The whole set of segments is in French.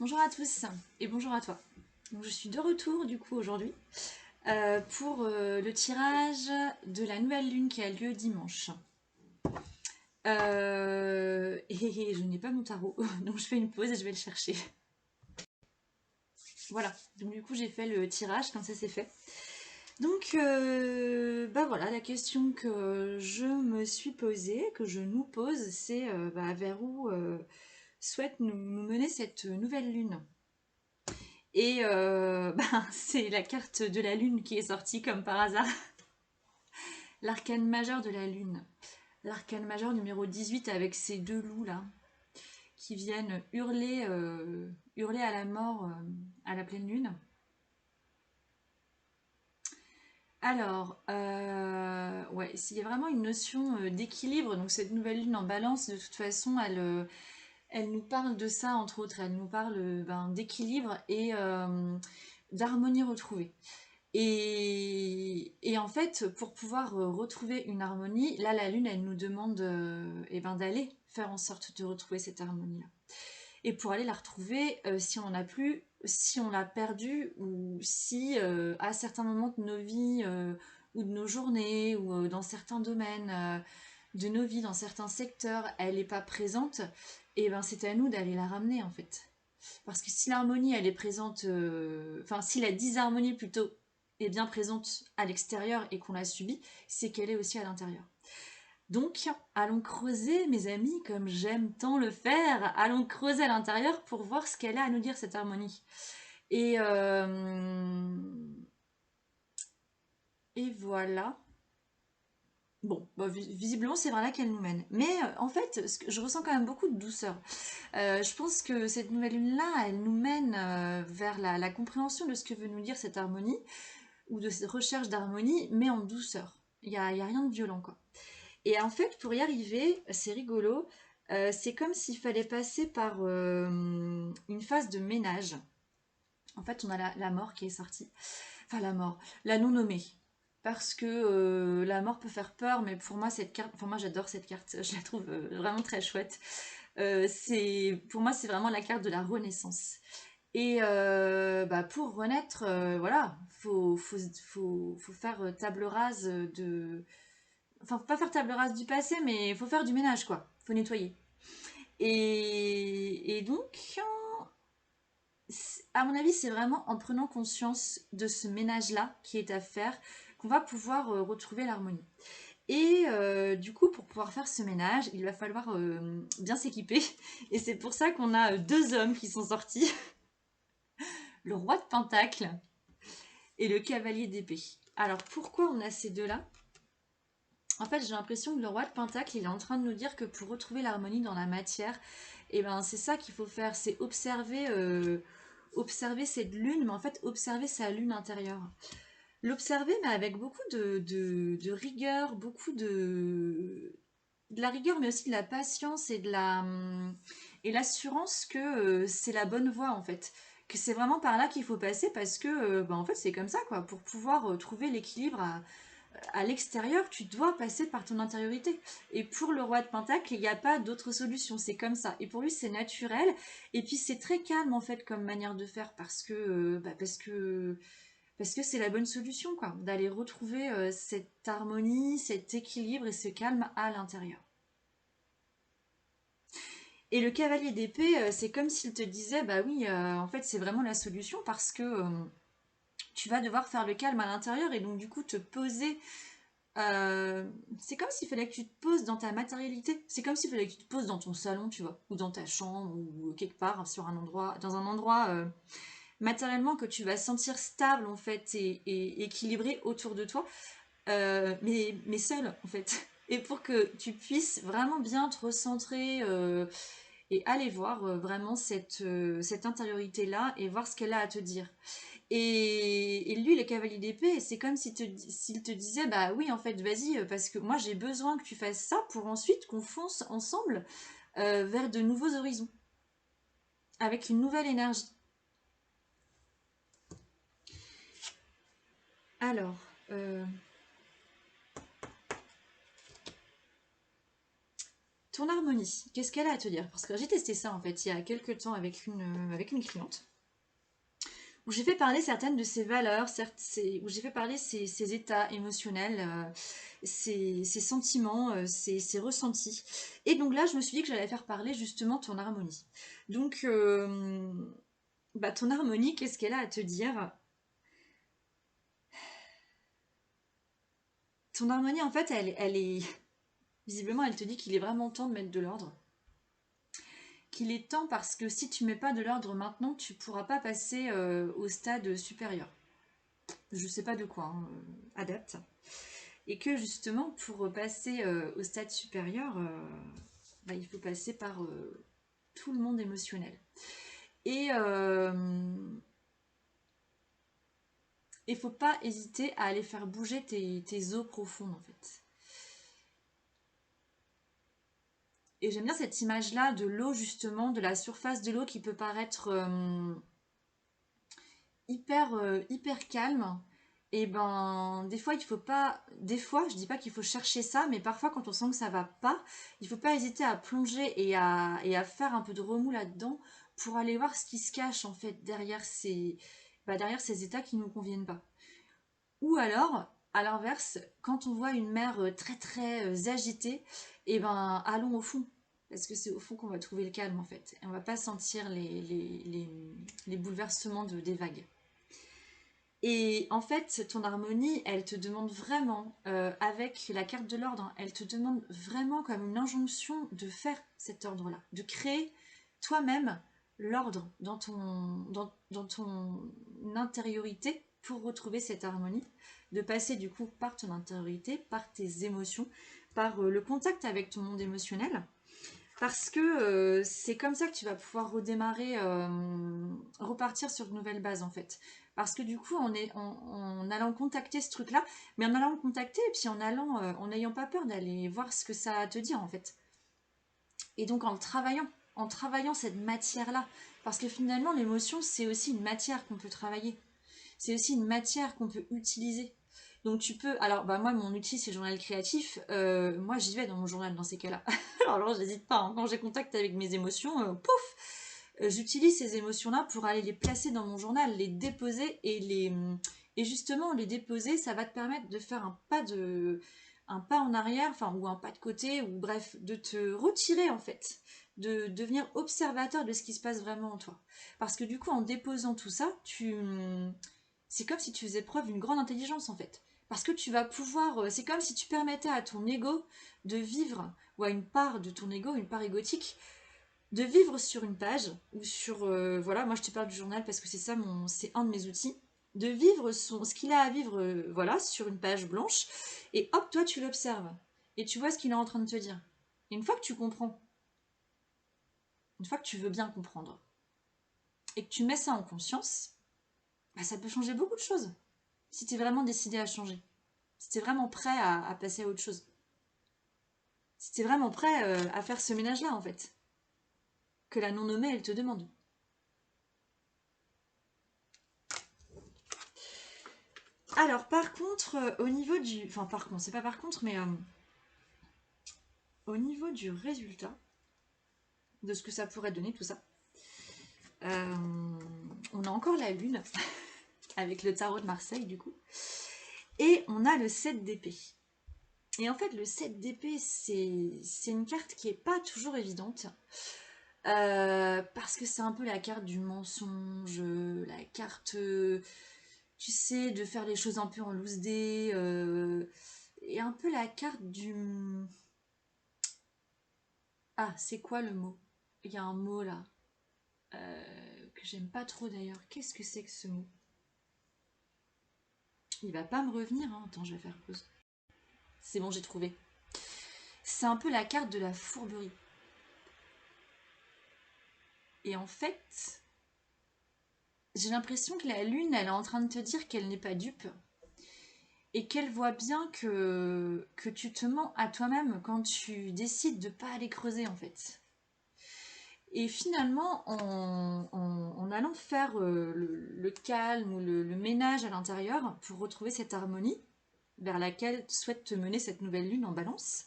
Bonjour à tous et bonjour à toi. Donc, je suis de retour du coup aujourd'hui pour le tirage de la nouvelle lune qui a lieu dimanche. Et je n'ai pas mon tarot, donc je fais une pause et je vais le chercher. Voilà, donc du coup j'ai fait le tirage, comme ça c'est fait. Donc bah voilà, la question que je me suis posée, que je nous pose, c'est vers où souhaite nous mener cette nouvelle lune. Et c'est la carte de la lune qui est sortie comme par hasard. L'arcane majeur de la lune. L'arcane majeur numéro 18 avec ces deux loups là qui viennent hurler à la mort à la pleine lune. Alors, ouais, s'il y a vraiment une notion d'équilibre, donc cette nouvelle lune en balance, de toute façon, elle nous parle de ça, entre autres. Elle nous parle d'équilibre et d'harmonie retrouvée. Et en fait, pour pouvoir retrouver une harmonie, là, la Lune, elle nous demande d'aller faire en sorte de retrouver cette harmonie-là. Et pour aller la retrouver, si on n'en a plus, si on l'a perdue, ou si à certains moments de nos vies, ou de nos journées, ou dans certains domaines de nos vies, dans certains secteurs, elle n'est pas présente, et ben c'est à nous d'aller la ramener en fait. Parce que si l'harmonie, elle est présente, enfin, si la disharmonie plutôt est bien présente à l'extérieur et qu'on la subit, c'est qu'elle est aussi à l'intérieur. Donc, allons creuser, mes amis, comme j'aime tant le faire, allons creuser à l'intérieur pour voir ce qu'elle a à nous dire, cette harmonie. Et, euh, et voilà. Bon, bah, visiblement, c'est vers là qu'elle nous mène. Mais en fait, je ressens quand même beaucoup de douceur. Je pense que cette nouvelle lune-là, elle nous mène vers la compréhension de ce que veut nous dire cette harmonie, ou de cette recherche d'harmonie, mais en douceur. Il y a rien de violent, quoi. Et en fait, pour y arriver, c'est rigolo, c'est comme s'il fallait passer par une phase de ménage. En fait, on a la mort qui est sortie. Enfin, la mort, la non-nommée. Parce que la mort peut faire peur, mais pour moi, cette carte, enfin, moi j'adore cette carte, je la trouve vraiment très chouette. Pour moi, c'est vraiment la carte de la renaissance. Et pour renaître, voilà, faut faire table rase de. Enfin, faut pas faire table rase du passé, mais il faut faire du ménage, quoi. Faut nettoyer. Et donc, à mon avis, c'est vraiment en prenant conscience de ce ménage-là qui est à faire qu'on va pouvoir retrouver l'harmonie. Et du coup, pour pouvoir faire ce ménage, il va falloir bien s'équiper. Et c'est pour ça qu'on a deux hommes qui sont sortis, le roi de Pentacle et le cavalier d'épée. Alors pourquoi on a ces deux-là? En fait, j'ai l'impression que le roi de Pentacle, il est en train de nous dire que pour retrouver l'harmonie dans la matière, et ben c'est ça qu'il faut faire, c'est observer cette lune, mais en fait observer sa lune intérieure. L'observer, mais avec beaucoup de rigueur, beaucoup de la rigueur, mais aussi de la patience et l'assurance que c'est la bonne voie en fait. Que c'est vraiment par là qu'il faut passer parce que en fait c'est comme ça quoi. Pour pouvoir trouver l'équilibre à l'extérieur, tu dois passer par ton intériorité. Et pour le roi de Pentacle, il n'y a pas d'autre solution, c'est comme ça. Et pour lui, c'est naturel. Et puis c'est très calme en fait comme manière de faire parce que c'est la bonne solution quoi, d'aller retrouver cette harmonie, cet équilibre et ce calme à l'intérieur. Et le cavalier d'épée, c'est comme s'il te disait, bah oui, en fait c'est vraiment la solution parce que tu vas devoir faire le calme à l'intérieur et donc du coup te poser. C'est comme s'il fallait que tu te poses dans ta matérialité. C'est comme s'il fallait que tu te poses dans ton salon, tu vois, ou dans ta chambre, ou quelque part sur un endroit, dans un endroit matériellement que tu vas sentir stable en fait et équilibré autour de toi, mais seul en fait. Et pour que tu puisses vraiment bien te recentrer et aller voir vraiment cette intériorité-là et voir ce qu'elle a à te dire. Et lui, le cavalier d'épée, c'est comme s'il te disait, bah oui, en fait, vas-y, parce que moi j'ai besoin que tu fasses ça pour ensuite qu'on fonce ensemble vers de nouveaux horizons, avec une nouvelle énergie. Alors, euh, ton harmonie, qu'est-ce qu'elle a à te dire? Parce que j'ai testé ça en fait il y a quelques temps avec une cliente, où j'ai fait parler certaines de ses valeurs, où j'ai fait parler ses états émotionnels, ses sentiments, ses ressentis. Et donc là, je me suis dit que j'allais faire parler justement ton harmonie. Donc, bah, ton harmonie, qu'est-ce qu'elle a à te dire? Ton harmonie, en fait, elle est... Visiblement, elle te dit qu'il est vraiment temps de mettre de l'ordre. Qu'il est temps parce que si tu mets pas de l'ordre maintenant, tu pourras pas passer au stade supérieur. Je sais pas de quoi, hein, adapte. Et que justement, pour passer au stade supérieur, bah, il faut passer par tout le monde émotionnel. Et il faut pas hésiter à aller faire bouger tes eaux profondes en fait. Et j'aime bien cette image-là de l'eau justement, de la surface de l'eau qui peut paraître hyper calme. Et ben des fois il faut pas, des fois je dis pas qu'il faut chercher ça, mais parfois quand on sent que ça va pas, il faut pas hésiter à plonger et à faire un peu de remous là-dedans pour aller voir ce qui se cache en fait derrière ces états qui nous conviennent pas. Ou alors, à l'inverse, quand on voit une mer très agitée, et ben allons au fond. Parce que c'est au fond qu'on va trouver le calme en fait. Et on va pas sentir les bouleversements des vagues. Et en fait, ton harmonie, elle te demande vraiment, avec la carte de l'ordre, hein, elle te demande vraiment comme une injonction de faire cet ordre-là, de créer toi-même l'ordre dans ton intériorité pour retrouver cette harmonie, de passer du coup par ton intériorité, par tes émotions, par le contact avec ton monde émotionnel, parce que c'est comme ça que tu vas pouvoir redémarrer, repartir sur de nouvelles bases en fait. Parce que du coup, en allant contacter ce truc-là, mais en allant le contacter et puis en n'ayant pas peur d'aller voir ce que ça a à te dire en fait. Et donc en travaillant cette matière-là. Parce que finalement, l'émotion, c'est aussi une matière qu'on peut travailler. C'est aussi une matière qu'on peut utiliser. Donc tu peux, alors bah moi mon outil c'est le journal créatif, moi j'y vais dans mon journal dans ces cas-là. Alors j'hésite pas, hein. Quand j'ai contact avec mes émotions, pouf, j'utilise ces émotions-là pour aller les placer dans mon journal, les déposer et justement les déposer, ça va te permettre de faire un pas en arrière, enfin ou un pas de côté, ou bref, de te retirer en fait, de devenir observateur de ce qui se passe vraiment en toi. Parce que du coup en déposant tout ça, c'est comme si tu faisais preuve d'une grande intelligence en fait. Parce que tu vas pouvoir, c'est comme si tu permettais à ton ego de vivre, ou à une part de ton ego, une part égotique, de vivre sur une page, ou sur, voilà, moi je te parle du journal parce que c'est un de mes outils, de vivre ce qu'il a à vivre, voilà, sur une page blanche, et hop, toi tu l'observes, et tu vois ce qu'il est en train de te dire. Et une fois que tu comprends, une fois que tu veux bien comprendre, et que tu mets ça en conscience, bah, ça peut changer beaucoup de choses. Si tu es vraiment décidé à changer. Si tu es vraiment prêt à passer à autre chose. Si tu es vraiment prêt à faire ce ménage-là, en fait. Que la non-nommée, elle te demande. Alors, par contre, au niveau du... Enfin, par contre, c'est pas par contre, mais au niveau du résultat, de ce que ça pourrait donner, tout ça, on a encore la lune, avec le tarot de Marseille, du coup. Et on a le 7 d'épée. Et en fait, le 7 d'épée, c'est une carte qui est pas toujours évidente. Parce que c'est un peu la carte du mensonge, la carte, tu sais, de faire les choses un peu en loose day, et un peu la carte du... Ah, c'est quoi le mot? Il y a un mot là, que j'aime pas trop d'ailleurs. Qu'est-ce que c'est que ce mot? Il va pas me revenir, hein. Attends, je vais faire pause. C'est bon, j'ai trouvé. C'est un peu la carte de la fourberie. Et en fait, j'ai l'impression que la lune, elle est en train de te dire qu'elle n'est pas dupe et qu'elle voit bien que tu te mens à toi-même quand tu décides de pas aller creuser en fait. Et finalement, en allant faire le calme ou le ménage à l'intérieur pour retrouver cette harmonie vers laquelle souhaite te mener cette nouvelle lune en balance,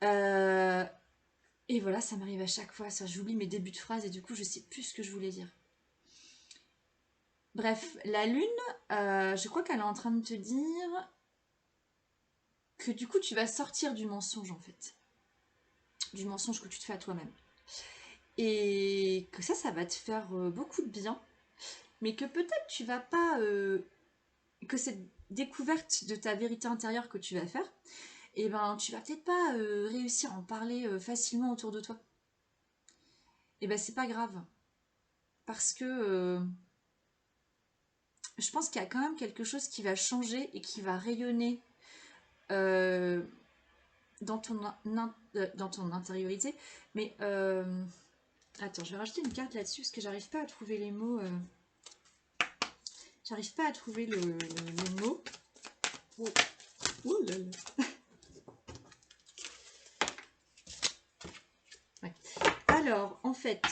Euh, et voilà, ça m'arrive à chaque fois, ça, j'oublie mes débuts de phrases et du coup, je sais plus ce que je voulais dire. Bref, la lune, je crois qu'elle est en train de te dire que du coup, tu vas sortir du mensonge en fait. Du mensonge que tu te fais à toi-même. Et que ça va te faire beaucoup de bien. Mais que peut-être tu vas pas... que cette découverte de ta vérité intérieure que tu vas faire, et ben tu vas peut-être pas réussir à en parler facilement autour de toi. Et ben c'est pas grave. Parce que je pense qu'il y a quand même quelque chose qui va changer et qui va rayonner euh, dans ton intériorité. Mais attends, je vais rajouter une carte là-dessus parce que j'arrive pas à trouver les mots. J'arrive pas à trouver le mot. Oh, oh là là. Ouais. Alors, en fait,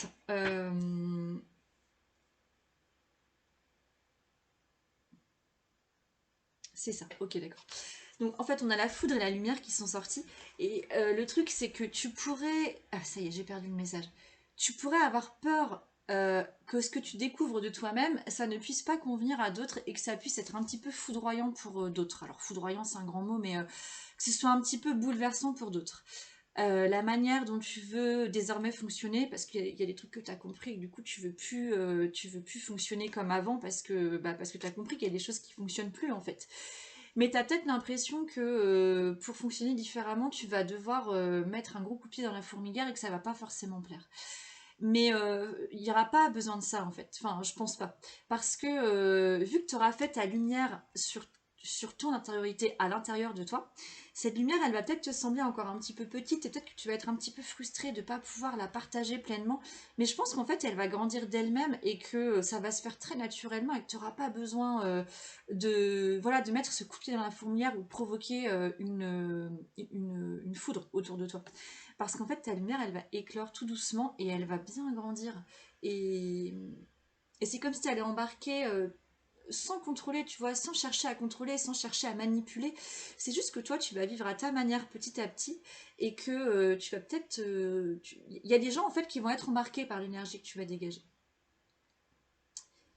c'est ça. Ok, d'accord. Donc, en fait, on a la foudre et la lumière qui sont sortis. Et le truc, c'est que tu pourrais... Ah, ça y est, j'ai perdu le message. Tu pourrais avoir peur que ce que tu découvres de toi-même, ça ne puisse pas convenir à d'autres et que ça puisse être un petit peu foudroyant pour d'autres. Alors, foudroyant, c'est un grand mot, mais que ce soit un petit peu bouleversant pour d'autres. La manière dont tu veux désormais fonctionner, parce qu'il y a des trucs que tu as compris et du coup tu veux plus fonctionner comme avant parce que tu as compris qu'il y a des choses qui fonctionnent plus en fait. Mais tu as peut-être l'impression que pour fonctionner différemment, tu vas devoir mettre un gros coup de pied dans la fourmilière et que ça va pas forcément plaire. Mais il n'y aura pas besoin de ça en fait. Enfin, je pense pas. Parce que vu que tu auras fait ta lumière sur ton intériorité à l'intérieur de toi, cette lumière, elle va peut-être te sembler encore un petit peu petite et peut-être que tu vas être un petit peu frustré de ne pas pouvoir la partager pleinement. Mais je pense qu'en fait, elle va grandir d'elle-même et que ça va se faire très naturellement et que tu n'auras pas besoin voilà, de mettre ce coup de pied dans la fourmilière ou provoquer une foudre autour de toi. Parce qu'en fait, ta lumière, elle va éclore tout doucement et elle va bien grandir. Et, et c'est comme si tu allais embarquer sans contrôler, tu vois, sans chercher à contrôler, sans chercher à manipuler. C'est juste que toi, tu vas vivre à ta manière petit à petit et que tu vas peut-être... Il y a des gens, en fait, qui vont être embarqués par l'énergie que tu vas dégager.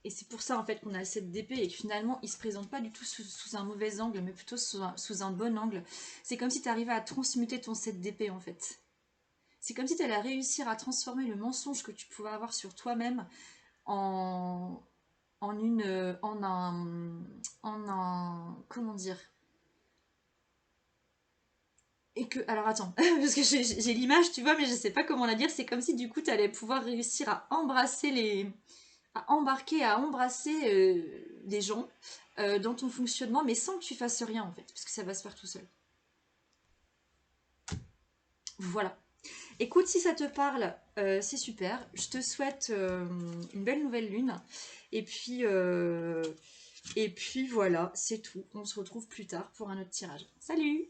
Et c'est pour ça, en fait, qu'on a cette d'épée et que finalement, il se présente pas du tout sous un mauvais angle, mais plutôt sous un bon angle. C'est comme si tu arrivais à transmuter ton 7 d'épée, en fait. C'est comme si tu allais réussir à transformer le mensonge que tu pouvais avoir sur toi-même en, en un, comment dire, et que, alors attends, parce que j'ai l'image, tu vois, mais je sais pas comment la dire, c'est comme si du coup tu allais pouvoir réussir à embrasser à embarquer, à embrasser les gens dans ton fonctionnement, mais sans que tu fasses rien en fait, parce que ça va se faire tout seul. Voilà. Écoute, si ça te parle, c'est super. Je te souhaite une belle nouvelle lune. Et puis, euh, et puis voilà, c'est tout. On se retrouve plus tard pour un autre tirage. Salut!